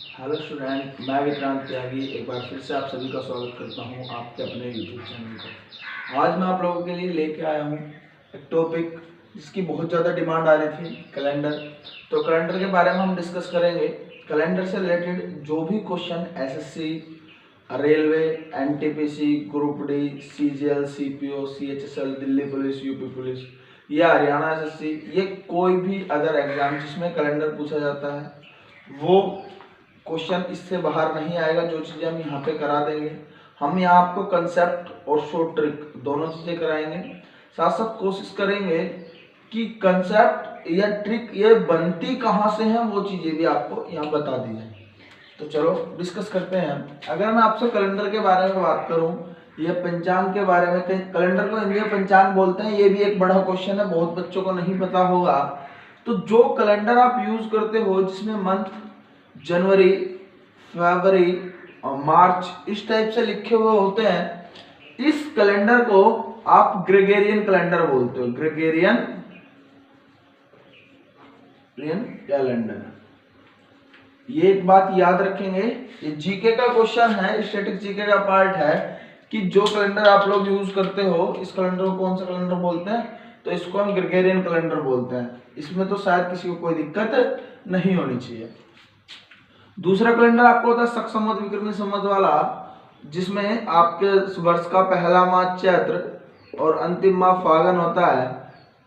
Hello student, मैं विक्रांत त्यागी एक बार फिर से आप सभी का स्वागत करता हूं आपके अपने यूट्यूब चैनल पर। आज मैं आप लोगों के लिए लेके आया हूं एक टॉपिक जिसकी बहुत ज़्यादा डिमांड आ रही थी, कैलेंडर। तो कैलेंडर के बारे में हम डिस्कस करेंगे। कैलेंडर से रिलेटेड जो भी question SSC, railway, NTPC, group D, CGL, CPO, CHSL, Delhi police, UP police या हरियाणा एसएससी, ये कोई भी अदर एग्जाम जिसमें कैलेंडर पूछा जाता है वो क्वेश्चन इससे बाहर नहीं आएगा। जो चीज़ें हम यहाँ पे करा देंगे, हम यहाँ आपको कंसेप्ट और शॉर्ट ट्रिक दोनों चीज़ें कराएंगे। साथ साथ कोशिश करेंगे कि कंसेप्ट या ट्रिक ये बनती कहाँ से है वो चीज़ें भी आपको यहाँ बता दी जाए। तो चलो डिस्कस करते हैं। अगर मैं आपसे कैलेंडर के बारे में बात करूँ, ये पंचांग के बारे में, कैलेंडर को हिंदी में पंचांग बोलते हैं, ये भी एक बड़ा क्वेश्चन है, बहुत बच्चों को नहीं पता होगा। तो जो कैलेंडर आप यूज करते हो जिसमें मंथ जनवरी, फरवरी और मार्च इस टाइप से लिखे हुए होते हैं, इस कैलेंडर को आप ग्रेगोरियन कैलेंडर बोलते हो। ग्रेगोरियन कैलेंडर, ये एक बात याद रखेंगे। ये जीके का क्वेश्चन है, स्टैटिक जीके का पार्ट है कि जो कैलेंडर आप लोग यूज करते हो, इस कैलेंडर को कौन सा कैलेंडर बोलते हैं? तो इसको हम ग्रेगोरियन कैलेंडर बोलते हैं। इसमें तो शायद किसी को कोई दिक्कत नहीं होनी चाहिए। दूसरा कैलेंडर आपको होता है शक संवत विक्रमी संवत वाला, जिसमें आपके वर्ष का पहला माह चैत्र और अंतिम माह फागुन होता है।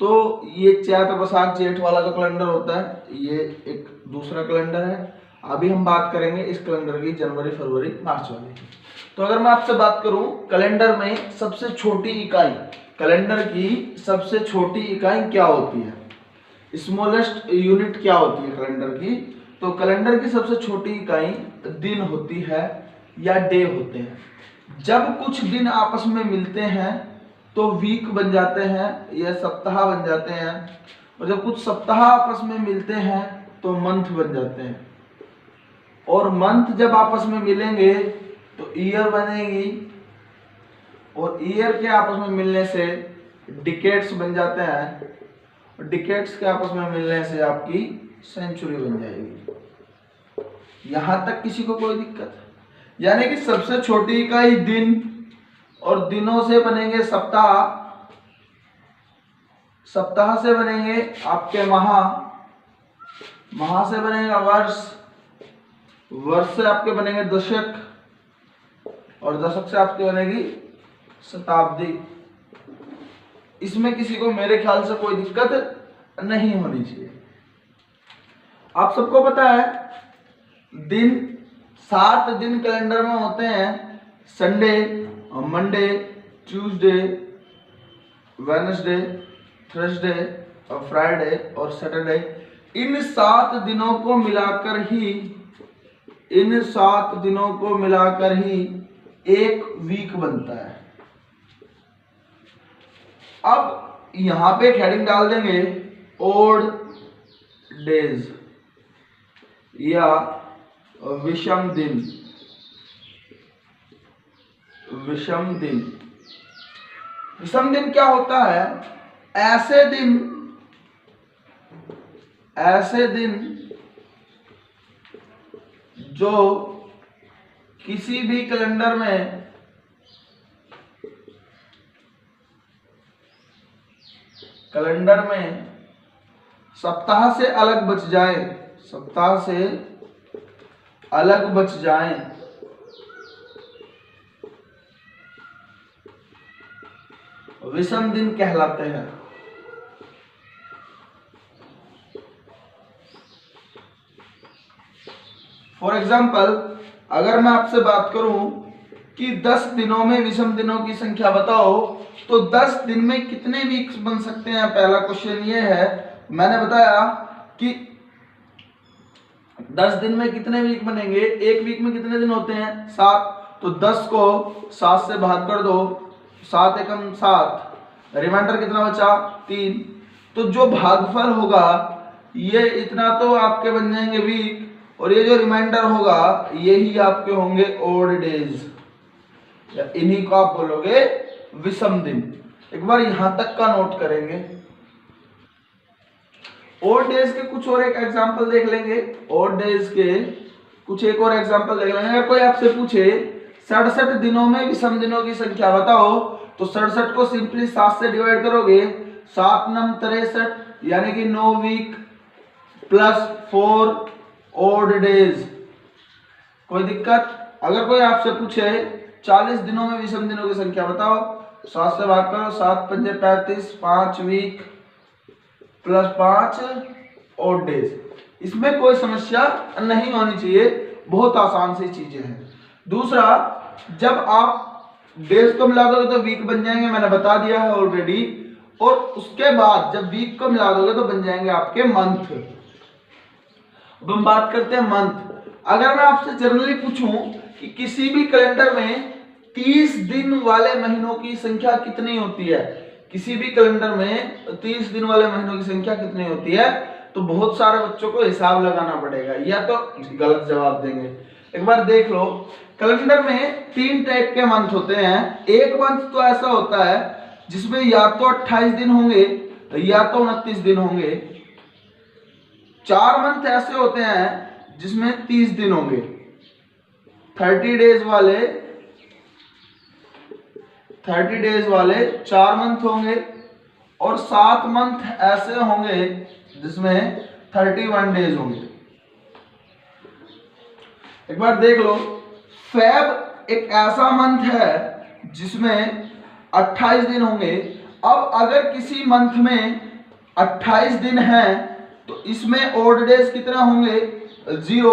तो ये चैत्र वैशाख जेठ वाला जो कैलेंडर होता है, ये एक दूसरा कैलेंडर है। अभी हम बात करेंगे इस कैलेंडर की जनवरी, फरवरी, मार्च वाली। तो अगर मैं आपसे बात करूं कैलेंडर में सबसे छोटी इकाई, कैलेंडर की सबसे छोटी इकाई क्या होती है, स्मॉलेस्ट यूनिट क्या होती है कैलेंडर की? तो कैलेंडर की सबसे छोटी इकाई दिन होती है या डे होते हैं। जब कुछ दिन आपस में मिलते हैं तो वीक बन जाते हैं या सप्ताह बन जाते हैं, और जब कुछ सप्ताह आपस में मिलते हैं तो मंथ बन जाते हैं, और मंथ जब आपस में मिलेंगे तो ईयर बनेगी, और ईयर के आपस में मिलने से डिकेड्स बन जाते हैं, और डिकेड्स के आपस में मिलने से आपकी सेंचुरी बन जाएगी। यहां तक किसी को कोई दिक्कत है? यानी कि सबसे छोटी इकाई दिन, और दिनों से बनेंगे सप्ताह, सप्ताह से बनेंगे आपके माह, माह से बनेगा वर्ष, वर्ष से आपके बनेंगे दशक, और दशक से आपके बनेगी शताब्दी। इसमें किसी को मेरे ख्याल से कोई दिक्कत नहीं होनी चाहिए। आप सबको पता है दिन 7 दिन कैलेंडर में होते हैं, Sunday, Monday, Tuesday, Wednesday, Thursday और फ्राइडे और सैटरडे। इन 7 दिनों को मिलाकर ही, इन 7 दिनों को मिलाकर ही एक वीक बनता है। अब यहां पे एक हेडिंग डाल देंगे ओड डेज या विषम दिन। विषम दिन, विषम दिन क्या होता है? ऐसे दिन, ऐसे दिन जो किसी भी कैलेंडर में सप्ताह से अलग बच जाए, सप्ताह से अलग बच जाएं, विषम दिन कहलाते हैं। फॉर एग्जाम्पल, अगर मैं आपसे बात करूं कि 10 दिनों में विषम दिनों की संख्या बताओ, तो 10 दिन में कितने वीक्स बन सकते हैं? पहला क्वेश्चन ये है। मैंने बताया कि 10 दिन में कितने वीक बनेंगे, एक वीक में कितने दिन होते हैं? 7। तो 10 को 7 से भाग कर दो, 7 एकम 7, रिमाइंडर कितना बचा? 3। तो जो भागफल होगा ये इतना तो आपके बन जाएंगे वीक, और ये जो रिमाइंडर होगा यही आपके होंगे ओड डेज, इन्हीं को आप बोलोगे विषम दिन। एक बार यहां तक का नोट करेंगे। ओड डेज के कुछ और एक एग्जांपल देख लेंगे। ओड डेज के कुछ एक और एग्जांपल देख लेंगे। अगर कोई आपसे पूछे 67 दिनों में विषम दिनों की संख्या बताओ, तो 67 को सिंपली 7 से डिवाइड करोगे, 7 नम 63 यानी कि 9 वीक प्लस 4 ओड डेज। कोई दिक्कत? अगर कोई आपसे पूछे 40 दिनों में विषम दिनों की संख्या बताओ, 7 से भाग करो, 7 पंजे 35, 5 वीक प्लस 5 ओड डेज। इसमें कोई समस्या नहीं होनी चाहिए, बहुत आसान सी चीजें हैं। दूसरा, जब आप डेज को मिला दोगे तो वीक बन जाएंगे, मैंने बता दिया है ऑलरेडी। और उसके बाद जब वीक को मिला दोगे तो बन जाएंगे आपके मंथ। अब हम बात करते हैं मंथ। अगर मैं आपसे जनरली पूछूं कि किसी भी कैलेंडर में 30 दिन वाले महीनों की संख्या कितनी होती है, किसी भी कैलेंडर में 30 दिन वाले महीनों की संख्या कितनी होती है, तो बहुत सारे बच्चों को हिसाब लगाना पड़ेगा या तो गलत जवाब देंगे। एक बार देख लो, कैलेंडर में 3 टाइप के मंथ होते हैं। एक मंथ तो ऐसा होता है जिसमें या तो 28 दिन होंगे या तो 29 दिन होंगे। 4 मंथ ऐसे होते हैं जिसमें 30 दिन होंगे, 30 डेज वाले 4 मंथ होंगे। और 7 मंथ ऐसे होंगे जिसमें 31 डेज होंगे। एक बार देख लो, फेब एक ऐसा मंथ है जिसमें 28 दिन होंगे। अब अगर किसी मंथ में 28 दिन हैं तो इसमें ओड डेज कितने होंगे? 0।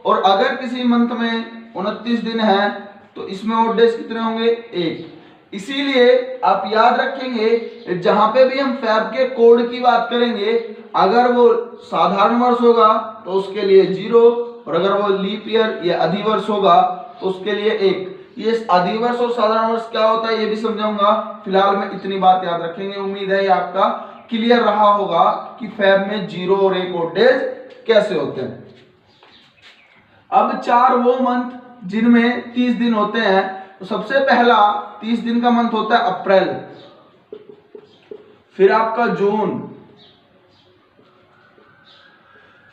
और अगर किसी मंथ में 29 दिन हैं तो इसमें ओड डेज कितने होंगे? 1। इसीलिए आप याद रखेंगे, जहां पे भी हम फेब के कोड की बात करेंगे, अगर वो साधारण वर्ष होगा तो उसके लिए 0, और अगर वो लीप ईयर या अधिवर्ष होगा तो उसके लिए 1। ये अधिवर्ष और साधारण वर्ष क्या होता है ये भी समझाऊंगा, फिलहाल में इतनी बात याद रखेंगे। उम्मीद है ये आपका क्लियर रहा होगा कि फेब में 0 और 1 ओड डेज कैसे होते हैं। अब 4 वो मंथ जिनमें 30 दिन होते हैं, तो सबसे पहला 30 दिन का मंथ होता है अप्रैल, फिर आपका जून,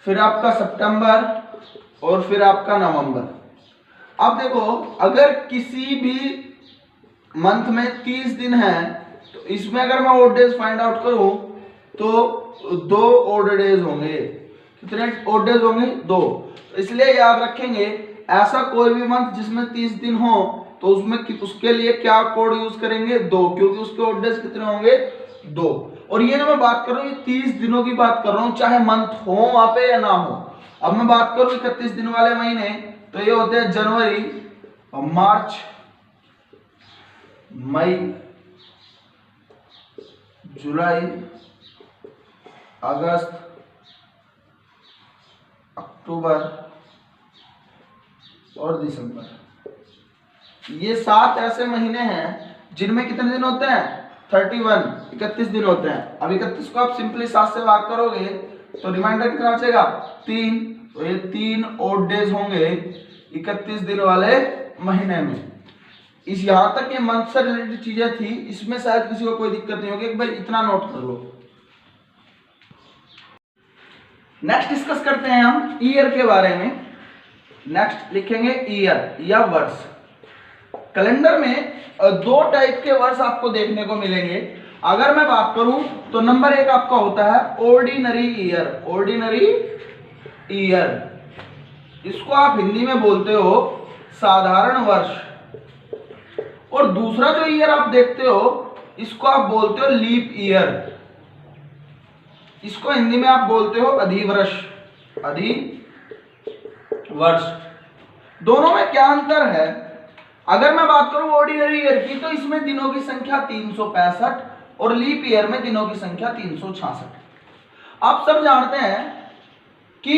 फिर आपका सितंबर और फिर आपका नवंबर। अब देखो, अगर किसी भी मंथ में 30 दिन है तो इसमें अगर मैं ओड डेज फाइंड आउट करूं तो 2 ओड डेज होंगे। कितने ओड डेज होंगे? 2। इसलिए याद रखेंगे, ऐसा कोई भी मंथ जिसमें 30 दिन हो तो उसमें उसके लिए क्या कोड यूज करेंगे? 2, क्योंकि उसके ओड डेज कितने होंगे? 2। और ये ना मैं बात कर रहा हूँ 30 दिनों की बात कर रहा हूँ, चाहे मंथ हो वहां पे या ना हो। अब मैं बात करूं 31 दिन वाले महीने, तो ये होते हैं जनवरी, मार्च, मई, जुलाई, अगस्त, अक्टूबर और दिसंबर। ये 7 ऐसे महीने हैं जिनमें कितने दिन होते हैं? 31 दिन होते हैं। अब 31 को आप सिंपली 7 से भाग करोगे तो रिमाइंडर कितना बचेगा? 3। तो ये 3 ओड डेज होंगे 31 दिन वाले महीने में। इस यहां तक ये मंथ से रिलेटेड चीजें थी, इसमें शायद किसी को कोई दिक्कत नहीं होगी। एक बार इतना नोट कर लो। नेक्स्ट डिस्कस करते हैं हम ईयर के बारे में। नेक्स्ट लिखेंगे ईयर या वर्ष। कैलेंडर में 2 टाइप के वर्ष आपको देखने को मिलेंगे। अगर मैं बात करूं तो नंबर 1 आपका होता है ऑर्डिनरी ईयर। ऑर्डिनरी ईयर, इसको आप हिंदी में बोलते हो साधारण वर्ष। और दूसरा जो ईयर आप देखते हो इसको आप बोलते हो लीप ईयर। इसको हिंदी में आप बोलते हो अधिवर्ष। अधिवर्ष। दोनों में क्या अंतर है? अगर मैं बात करूं ऑर्डिनरी ईयर की, तो इसमें दिनों की संख्या 365 और लीप ईयर में दिनों की संख्या 366। आप सब जानते हैं कि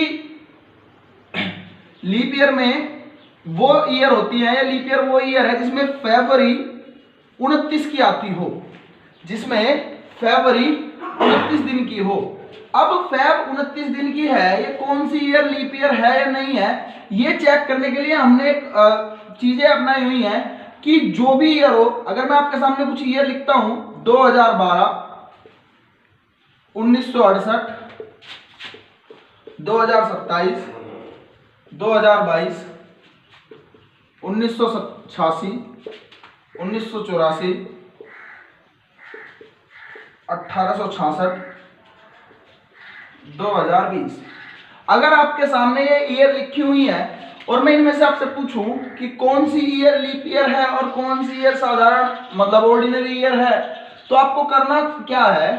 लीप ईयर में वो ईयर होती है, या लीप ईयर वो ईयर है जिसमें फरवरी 29 की आती हो, जिसमें फरवरी 29 दिन की हो। अब फेब 29 दिन की है, ये कौन सी ईयर लीप ईयर है या नहीं है, ये चेक करने के लिए हमने चीजें अपनाई हुई हैं कि जो भी ईयर हो, अगर मैं आपके सामने कुछ ईयर लिखता हूं 2012, 1968, 2027, 2022, 1986, 1984, 1866, 2020। अगर आपके सामने ये ईयर लिखी हुई है और मैं इनमें से आपसे पूछूं कि कौन सी ईयर लीप ईयर है और कौन सी ईयर साधारण मतलब ऑर्डिनरी ईयर है, तो आपको करना क्या है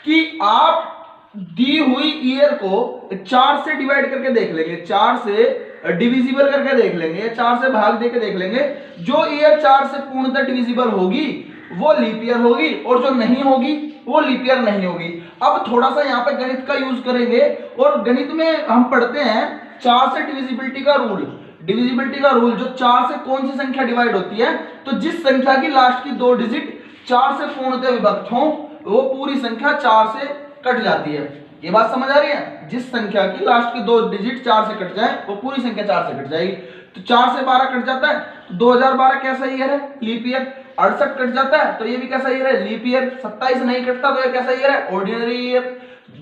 कि आप दी हुई ईयर को 4 से डिवाइड करके देख लेंगे, 4 से डिविजिबल करके देख लेंगे, 4 से भाग देके देख लेंगे। जो ईयर 4 से पूर्णतः डिविजिबल होगी वो लीप ईयर होगी और जो नहीं होगी वो लीप ईयर नहीं होगी। अब थोड़ा सा यहाँ पे गणित का यूज करेंगे और गणित में हम पढ़ते हैं 4 से डिविजिबिलिटी का रूल। डिविजिबिलिटी का रूल जो 4 से कौन सी संख्या डिवाइड होती है, तो जिस संख्या की लास्ट की 2 डिजिट 4 से पूर्णतः विभक्त हो वो पूरी संख्या 4 से कट जाती है। ये बात समझ आ रही है? जिस संख्या की लास्ट की 2 डिजिट 4 से कट जाए वो पूरी संख्या 4 से कट जाएगी। तो 4 से 12 कट जाता है तो 2012 कैसा ईयर है? Leap year. 68 कट जाता है तो ये भी कैसा ईयर है? Leap year. 27 नहीं कटता तो ये कैसा ईयर है? Ordinary year.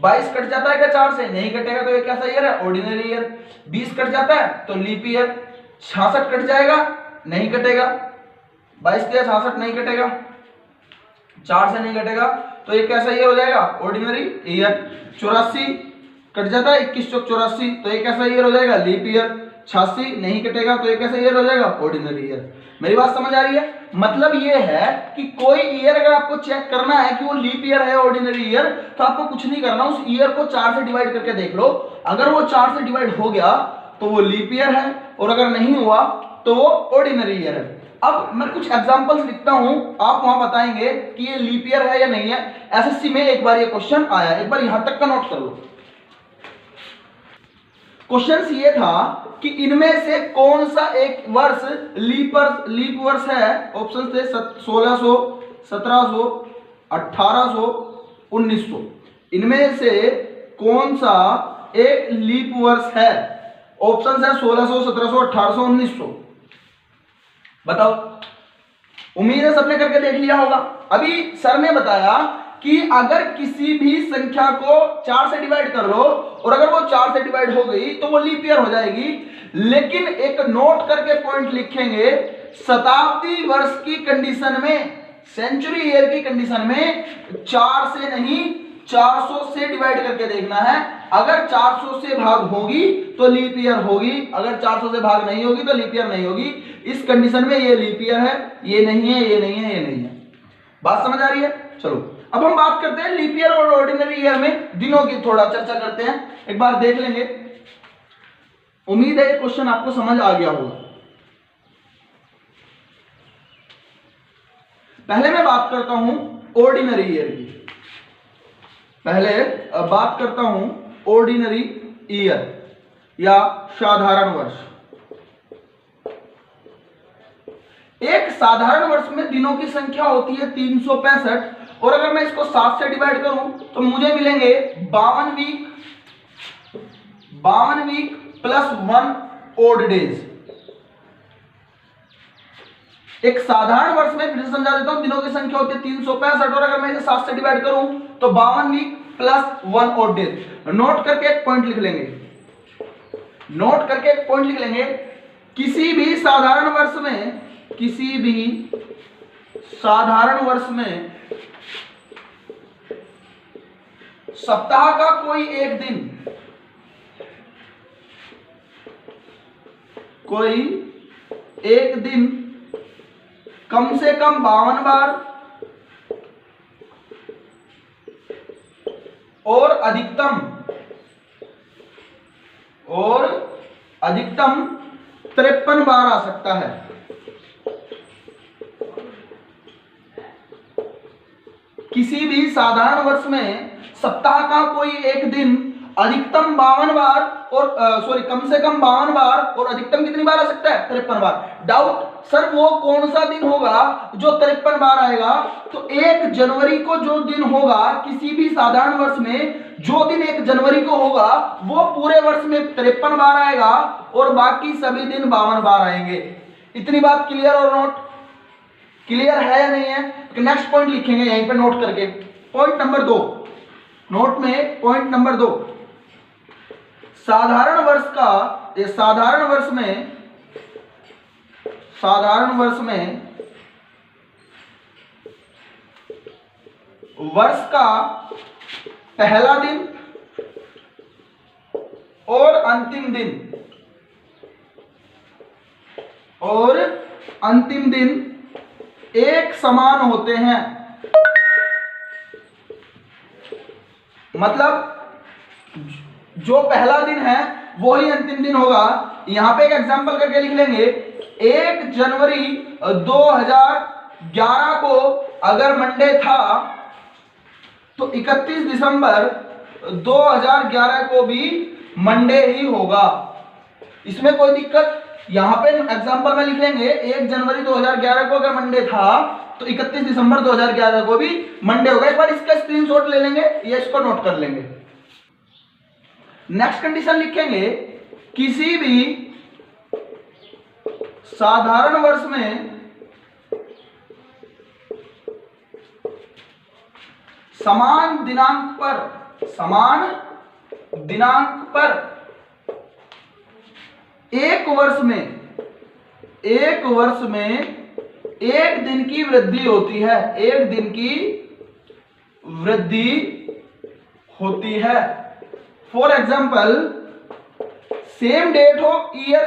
22 कट जाता है क्या 4 से? नहीं कटेगा तो ये कैसा ईयर है? Ordinary year. 20 कट जाता है तो लीप ईयर। 66 कट जाएगा, नहीं कटेगा। 22 के 66 नहीं कटेगा, 4 से नहीं कटेगा तो ये कैसा ईयर हो जाएगा? Ordinary year. 84 कट जाता है, 21 चौक 84 तो ये कैसा ईयर हो जाएगा? Leap year. 86 नहीं कटेगा तो ये कैसा ईयर हो जाएगा? Ordinary year. मेरी बात समझ आ रही है? मतलब ये है कि कोई ईयर अगर आपको चेक करना है कि वो लीप ईयर है ऑर्डिनरी ईयर, तो आपको कुछ नहीं करना, उस ईयर को 4 से डिवाइड करके देख लो। अगर वो 4 से डिवाइड हो गया तो वो लीप ईयर है और अगर नहीं हुआ तो वो ऑर्डिनरी ईयर है। अब मैं कुछ एग्जांपल्स लिखता हूं, आप वहां बताएंगे कि ये लीप ईयर है या नहीं है। एसएससी में एक बार ये क्वेश्चन आया, एक बार यहां तक का नोट कर लो। क्वेश्चन ये था कि इनमें से कौन सा एक वर्ष लीप वर्ष है? ऑप्शन थे 1600, 1700, 1800, 1900। इनमें से कौन सा एक लीप वर्ष है? ऑप्शन है 1600, 1700, 1800, 1900। बताओ। उम्मीद है सबने करके देख लिया होगा। अभी सर ने बताया कि अगर किसी भी संख्या को 4 से डिवाइड कर लो और अगर वो 4 से डिवाइड हो गई तो वो लीप ईयर हो जाएगी। लेकिन एक नोट करके पॉइंट लिखेंगे, शताब्दी वर्ष की कंडीशन में, सेंचुरी ईयर की कंडीशन में 4 से नहीं 400 से डिवाइड करके देखना है। अगर 400 से भाग होगी तो लीप ईयर होगी, अगर 400 से भाग नहीं होगी तो लीप ईयर नहीं होगी। इस कंडीशन में ये लीप ईयर है, ये नहीं है, ये नहीं है, ये नहीं है। बात समझ आ रही है? चलो अब हम बात करते हैं लीप ईयर और ऑर्डिनरी ईयर में दिनों की थोड़ा चर्चा करते हैं, एक बार देख लेंगे। उम्मीद है ये क्वेश्चन आपको समझ आ गया होगा। पहले मैं बात करता हूं ऑर्डिनरी ईयर की। पहले बात करता हूं ऑर्डिनरी ईयर या साधारण वर्ष। एक साधारण वर्ष में दिनों की संख्या होती है 365 और अगर मैं इसको 7 से डिवाइड करूं तो मुझे मिलेंगे 52 वीक प्लस 1 ओड डेज। एक साधारण वर्ष में फिर से समझा देता हूं, दिनों की संख्या होती है 365 और अगर मैं इसे 7 से डिवाइड करूं तो 52 week plus 1 odd days. Note करके एक पॉइंट लिख लेंगे, नोट करके एक पॉइंट लिख लेंगे। किसी भी साधारण वर्ष में, किसी भी साधारण वर्ष में सप्ताह का कोई एक दिन, कोई एक दिन कम से कम 52 बार और अधिकतम 53 बार आ सकता है। किसी भी साधारण वर्ष में सप्ताह का कोई एक दिन अधिकतम 52 बार और कम से कम 52 बार और अधिकतम कितनी बार आ सकता है? 53 बार। डाउट सर वो कौन सा दिन होगा जो 53 बार आएगा? तो 1 जनवरी को जो दिन होगा किसी भी साधारण वर्ष में, जो दिन 1 जनवरी को होगा वो पूरे वर्ष में 53 बार आएगा और बाकी सभी दिन 52 बार आएंगे। इतनी बात क्लियर और नोट? क्लियर है या नहीं है? तो नेक्स्ट पॉइंट लिखेंगे यहीं पे नोट करके। पॉइंट नंबर 2, नोट में पॉइंट नंबर 2, साधारण वर्ष का ये साधारण वर्ष में वर्ष का पहला दिन और अंतिम दिन एक समान होते हैं। मतलब जो पहला दिन है वो ही अंतिम दिन होगा। यहां पे एक एग्जांपल करके लिख लेंगे, 1 जनवरी 2011 को अगर मंडे था तो 31 दिसंबर 2011 को भी मंडे ही होगा। इसमें कोई दिक्कत, यहां पे एग्जांपल में लिख लेंगे 1 जनवरी 2011 को अगर मंडे था तो 31 दिसंबर 2011 को भी मंडे होगा। एक बार इसका स्क्रीनशॉट ले लेंगे या इसको नोट कर लेंगे। नेक्स्ट कंडीशन लिखेंगे, किसी भी साधारण वर्ष में समान दिनांक पर एक वर्ष में एक दिन की वृद्धि होती है। एक दिन की वृद्धि होती है। फॉर एग्जाम्पल, सेम डेट हो, ईयर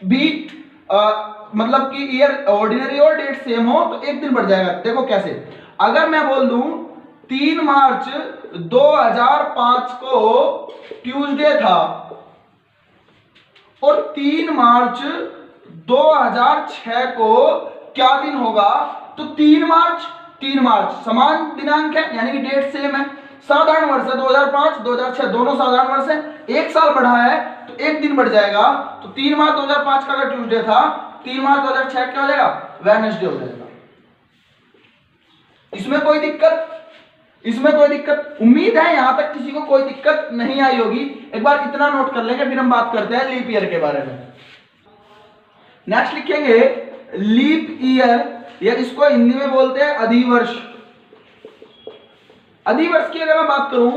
भी मतलब कि ईयर ऑर्डिनरी और डेट सेम हो तो एक दिन बढ़ जाएगा। देखो कैसे, अगर मैं बोल दूं 3 मार्च 2005 को ट्यूसडे था और 3 मार्च 2006 को क्या दिन होगा, तो 3 मार्च समान दिनांक है, यानी कि डेट सेम है। साधारण वर्ष है 2005 2006 दोनों साधारण वर्ष है। एक साल बढ़ा है तो एक दिन बढ़ जाएगा। तो 3 मार्च 2005 का अगर ट्यूसडे था, 3 मार्च 2006 क्या हो जाएगा, वेडनेसडे हो जाएगा। इसमें कोई दिक्कत उम्मीद है यहां तक किसी को कोई दिक्कत नहीं आई होगी। एक बार इतना नोट कर लेंगे, फिर हम बात करते हैं लीप ईयर के बारे में। नेक्स्ट लिखेंगे लीप ईयर, या इसको हिंदी में बोलते हैं अधिवर्ष। अधिवर्ष की अगर मैं बात करूं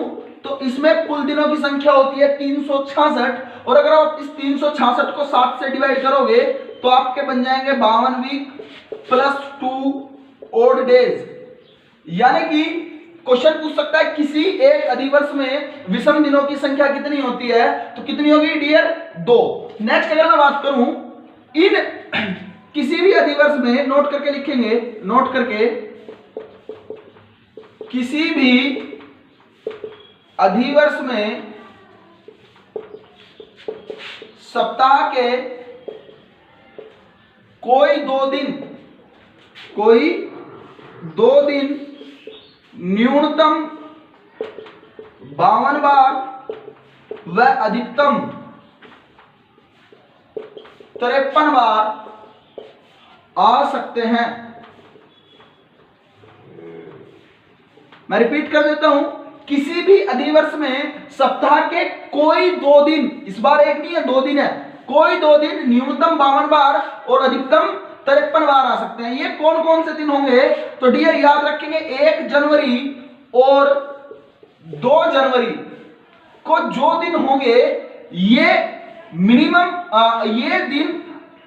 तो इसमें कुल दिनों की संख्या होती है 366, और अगर आप इस 366 को 7 से डिवाइड करोगे तो आपके बन जाएंगे 52 वीक प्लस 2 ओड डेज। यानी कि क्वेश्चन पूछ सकता है किसी एक अधिवर्ष में विषम दिनों की संख्या कितनी होती है, तो कितनी होगी डियर, 2। नेक्स्ट अगर मैं बात करूं इन किसी भी अधिवर्ष में, नोट करके लिखेंगे, नोट करके, किसी भी अधिवर्ष में सप्ताह के कोई दो दिन न्यूनतम 52 बार व अधिकतम 53 बार आ सकते हैं। मैं रिपीट कर देता हूं, किसी भी अधिवर्ष में सप्ताह के कोई 2 दिन, इस बार एक नहीं है 2 दिन है, कोई 2 दिन न्यूनतम 52 बार और अधिकतम 53 बार आ सकते हैं। ये कौन कौन से दिन होंगे, तो डियर याद रखेंगे 1 जनवरी और 2 जनवरी को जो दिन होंगे ये मिनिमम ये दिन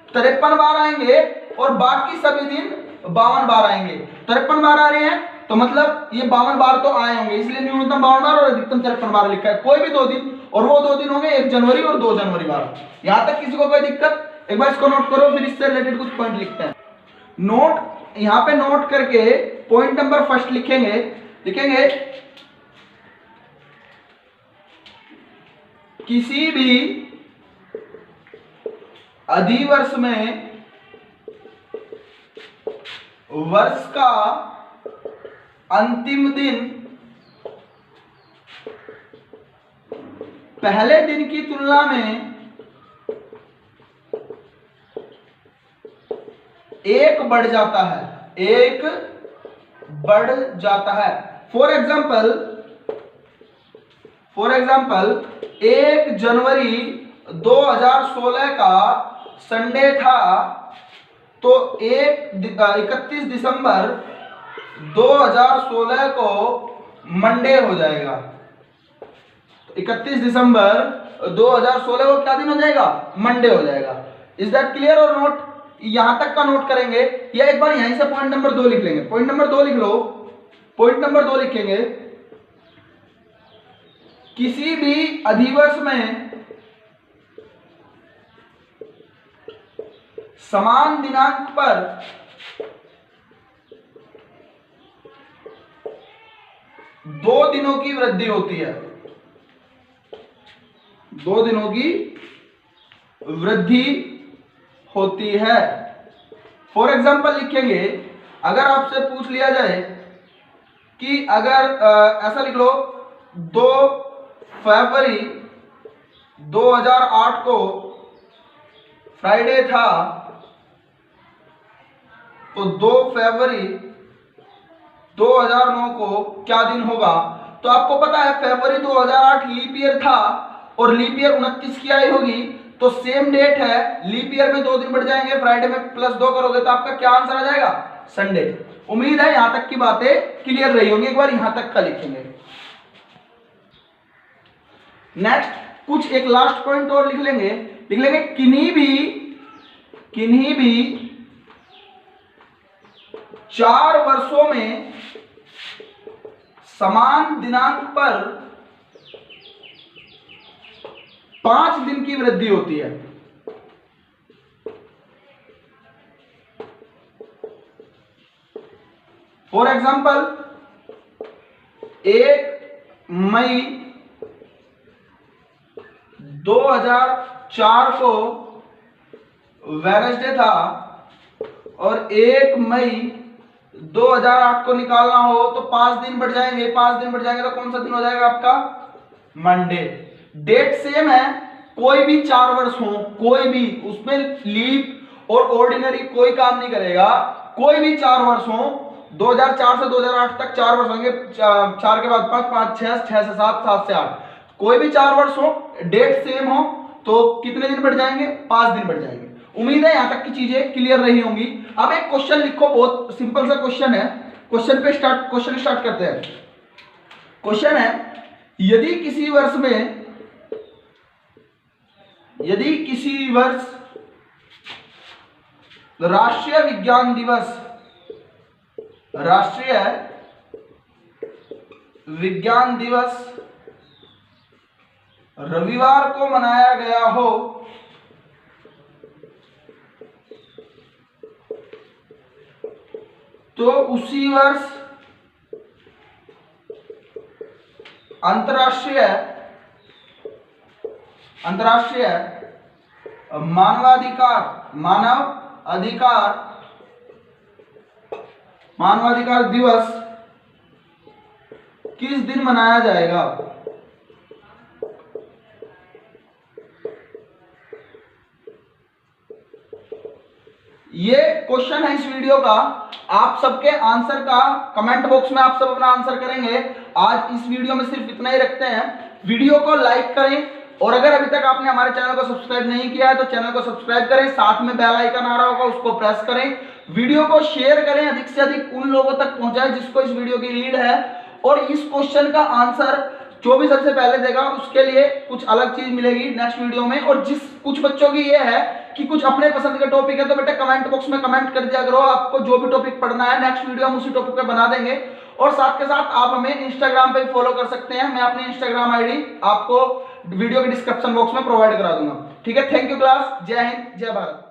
53 बार आएंगे और बाकी सभी दिन 52 बार आएंगे। 53 बार आ रहे हैं तो मतलब ये 52 बार तो आए होंगे, इसलिए न्यूनतम 52 बार और अधिकतम 53 बार लिखा है। कोई भी 2 दिन, और वो 2 दिन होंगे 1 जनवरी और 2 जनवरी बार। यहां तक किसी को कोई दिक्कत, एक बार इसको नोट करो, फिर इससे रिलेटेड कुछ पॉइंट लिखते हैं। नोट यहां पे नोट करके पॉइंट नंबर फर्स्ट लिखेंगे किसी भी अधिवर्ष में वर्ष का अंतिम दिन पहले दिन की तुलना में 1 बढ़ जाता है। फॉर एग्जाम्पल 1 जनवरी 2016 का संडे था तो 31 दिसंबर 2016 को मंडे हो जाएगा। 31 दिसंबर 2016 को क्या दिन हो जाएगा, मंडे हो जाएगा। इज दैट क्लियर और नोट? यहां तक का नोट करेंगे या एक बार यहीं से पॉइंट नंबर 2 लिख लेंगे। पॉइंट नंबर 2 लिख लो। पॉइंट नंबर 2 लिखेंगे, किसी भी अधिवर्ष में समान दिनांक पर दो दिनों की वृद्धि होती है। 2 दिनों की वृद्धि होती है। फॉर एग्जाम्पल लिखेंगे, अगर आपसे पूछ लिया जाए कि अगर ऐसा लिख लो 2 फरवरी 2008 को फ्राइडे था, तो 2 फरवरी 2009 को क्या दिन होगा? तो आपको पता है फरवरी 2008 लीप ईयर था और लीप ईयर 29 की आई होगी, तो सेम डेट है, लीप ईयर में 2 दिन बढ़ जाएंगे, फ्राइडे में +2 करोगे तो आपका क्या आंसर आ जाएगा? संडे। उम्मीद है यहां तक की बातें क्लियर रही होंगी। एक बार यहां तक का लिखेंगे। नेक्स्ट कुछ एक लास्ट पॉइंट और लिख लेंगे। किन्हीं भी 4 वर्षों में समान दिनांक पर 5 दिन की वृद्धि होती है। फॉर एग्जाम्पल 1 मई 2004 को वेडनेसडे था और 1 मई 2008 को निकालना हो तो 5 दिन बढ़ जाएंगे। 5 दिन बढ़ जाएंगे तो कौन सा दिन हो जाएगा आपका? मंडे। डेट सेम है, कोई भी 4 वर्ष हो, कोई भी, उसमें लीप और ऑर्डिनरी कोई काम नहीं करेगा। कोई भी 4 वर्ष हो, 2004 से 2008 तक 4 वर्ष होंगे, 4 के बाद 5, 5 6, 6 से 7, 7 से 8, कोई भी 4 वर्ष हो, डेट सेम हो तो कितने दिन बढ़ जाएंगे? 5 दिन बढ़ जाएंगे। उम्मीद है यहां तक की चीजें क्लियर रही होंगी। अब एक क्वेश्चन लिखो, बहुत सिंपल सा क्वेश्चन है। क्वेश्चन स्टार्ट करते हैं। क्वेश्चन है, यदि किसी वर्ष राष्ट्रीय विज्ञान दिवस रविवार को मनाया गया हो तो उसी वर्ष अंतर्राष्ट्रीय मानवाधिकार दिवस किस दिन मनाया जाएगा? ये क्वेश्चन है इस वीडियो का। आप सबके आंसर का कमेंट बॉक्स में आप सब अपना आंसर करेंगे। आज इस वीडियो में सिर्फ इतना ही रखते हैं। वीडियो को लाइक करें और अगर अभी तक आपने हमारे चैनल को सब्सक्राइब नहीं किया है तो चैनल को सब्सक्राइब करें, साथ में बेल आइकन आ रहा होगा उसको प्रेस करें। वीडियो को शेयर करें, अधिक से अधिक उन लोगों तक पहुंचाएं जिसको इस वीडियो की नीड है। और इस क्वेश्चन का आंसर जो भी सबसे पहले देगा उसके लिए कुछ अलग चीज मिलेगी नेक्स्ट वीडियो में। और कुछ बच्चों की ये है कि कुछ अपने पसंद के टॉपिक है तो बेटा कमेंट बॉक्स में कमेंट कर दिया करो, आपको जो भी टॉपिक पढ़ना है नेक्स्ट वीडियो हम उसी टॉपिक पे बना देंगे। और साथ के साथ आप हमें इंस्टाग्राम पे फॉलो कर सकते हैं। मैं अपनी इंस्टाग्राम आईडी आपको वीडियो के डिस्क्रिप्शन बॉक्स में प्रोवाइड करा दूंगा। ठीक है, थैंक यू क्लास। जय हिंद, जय भारत।